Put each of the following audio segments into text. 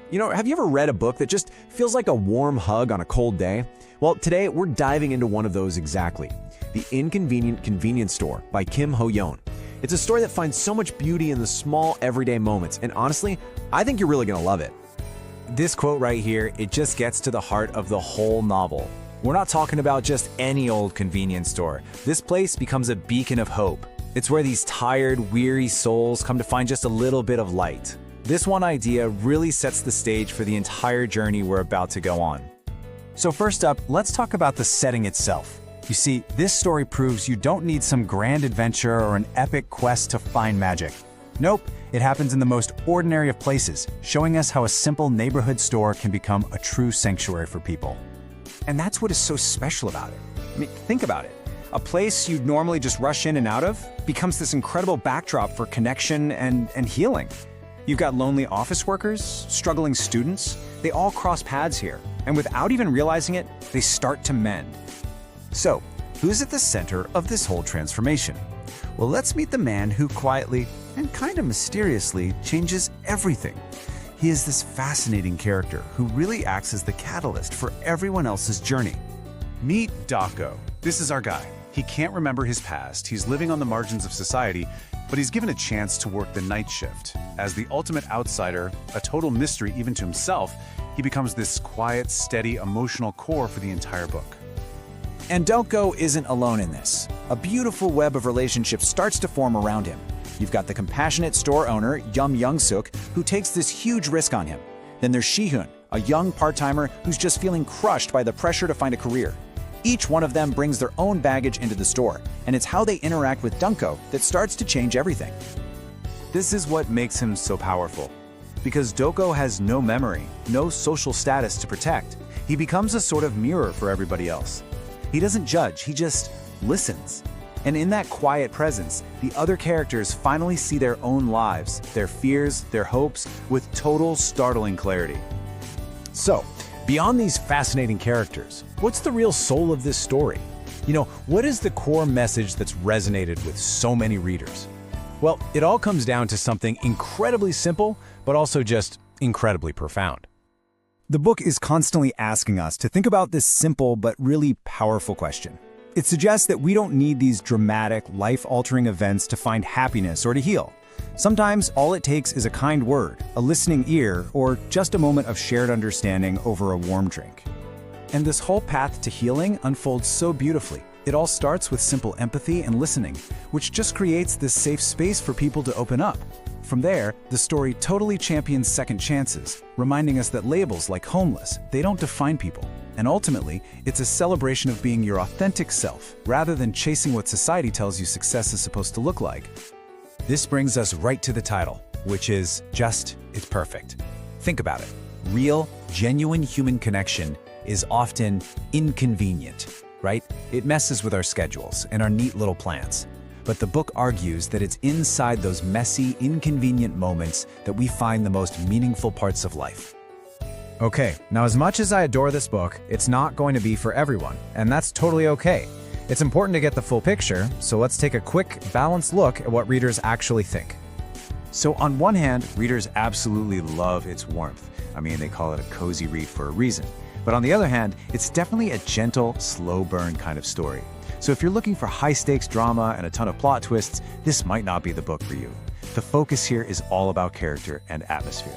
Have you ever read a book that just feels like a warm hug on a cold day? Well, today we're diving into one of those exactly. The Inconvenient Convenience Store by Kim Ho-yeon. It's a story that finds so much beauty in the small, everyday moments, and honestly, I think you're really gonna love it. This quote right here, it just gets to the heart of the whole novel. We're not talking about just any old convenience store. This place becomes a beacon of hope. It's where these tired, weary souls come to find just a little bit of light. This one idea really sets the stage for the entire journey we're about to go on. So first up, let's talk about the setting itself. You see, this story proves you don't need some grand adventure or an epic quest to find magic. Nope, it happens in the most ordinary of places, showing us how a simple neighborhood store can become a true sanctuary for people. And that's what is so special about it. I mean, think about it. A place you'd normally just rush in and out of becomes this incredible backdrop for connection and healing. You've got lonely office workers, struggling students, they all cross paths here, and without even realizing it, they start to mend. So, who's at the center of this whole transformation? Well, let's meet the man who quietly and kind of mysteriously changes everything. He is this fascinating character who really acts as the catalyst for everyone else's journey. Meet Dokgo. This is our guy. He can't remember his past, he's living on the margins of society, but he's given a chance to work the night shift. As the ultimate outsider, a total mystery even to himself, he becomes this quiet, steady, emotional core for the entire book. And Dokgo isn't alone in this. A beautiful web of relationships starts to form around him. You've got the compassionate store owner, Yeom Young-sook, who takes this huge risk on him. Then there's Shi-hyun, a young part-timer who's just feeling crushed by the pressure to find a career. Each one of them brings their own baggage into the store, and it's how they interact with Dokgo that starts to change everything. This is what makes him so powerful. Because Dokgo has no memory, no social status to protect, he becomes a sort of mirror for everybody else. He doesn't judge, he just listens. And in that quiet presence, the other characters finally see their own lives, their fears, their hopes, with total startling clarity. So, beyond these fascinating characters, what's the real soul of this story? What is the core message that's resonated with so many readers? Well, it all comes down to something incredibly simple, but also just incredibly profound. The book is constantly asking us to think about this simple but really powerful question. It suggests that we don't need these dramatic, life-altering events to find happiness or to heal. Sometimes all it takes is a kind word, a listening ear, or just a moment of shared understanding over a warm drink. And this whole path to healing unfolds so beautifully. It all starts with simple empathy and listening, which just creates this safe space for people to open up. From there, the story totally champions second chances, reminding us that labels like homeless, they don't define people. And ultimately, it's a celebration of being your authentic self, rather than chasing what society tells you success is supposed to look like. This brings us right to the title, which is it's perfect. Think about it. Real, genuine human connection is often inconvenient, right? It messes with our schedules and our neat little plans. But the book argues that it's inside those messy, inconvenient moments that we find the most meaningful parts of life. Okay, now as much as I adore this book, it's not going to be for everyone, and that's totally okay. It's important to get the full picture, so let's take a quick, balanced look at what readers actually think. So on one hand, readers absolutely love its warmth. I mean, they call it a cozy read for a reason. But on the other hand, it's definitely a gentle, slow burn kind of story. So if you're looking for high-stakes drama and a ton of plot twists, this might not be the book for you. The focus here is all about character and atmosphere.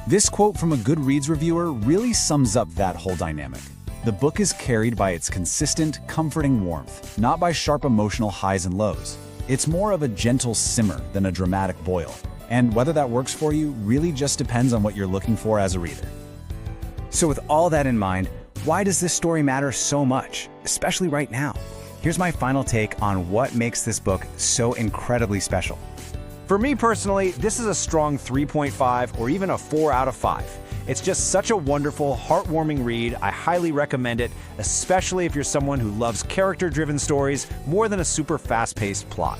This quote from a Goodreads reviewer really sums up that whole dynamic. The book is carried by its consistent, comforting warmth, not by sharp emotional highs and lows. It's more of a gentle simmer than a dramatic boil. And whether that works for you really just depends on what you're looking for as a reader. So with all that in mind, why does this story matter so much, especially right now? Here's my final take on what makes this book so incredibly special. For me personally, this is a strong 3.5 or even a 4 out of 5. It's just such a wonderful, heartwarming read. I highly recommend it, especially if you're someone who loves character-driven stories more than a super fast-paced plot.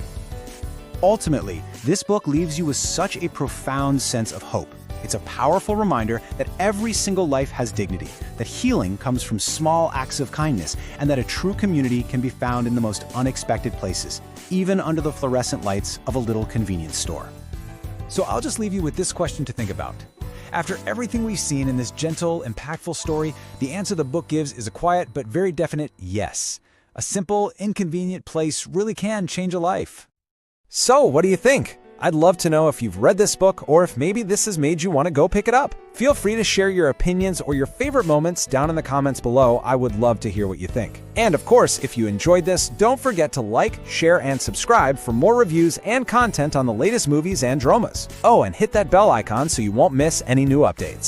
Ultimately, this book leaves you with such a profound sense of hope. It's a powerful reminder that every single life has dignity, that healing comes from small acts of kindness, and that a true community can be found in the most unexpected places, even under the fluorescent lights of a little convenience store. So I'll just leave you with this question to think about. After everything we've seen in this gentle, impactful story, the answer the book gives is a quiet but very definite yes. A simple, inconvenient place really can change a life. So, what do you think? I'd love to know if you've read this book or if maybe this has made you want to go pick it up. Feel free to share your opinions or your favorite moments down in the comments below. I would love to hear what you think. And of course, if you enjoyed this, don't forget to like, share, and subscribe for more reviews and content on the latest movies and dramas. Oh, and hit that bell icon so you won't miss any new updates.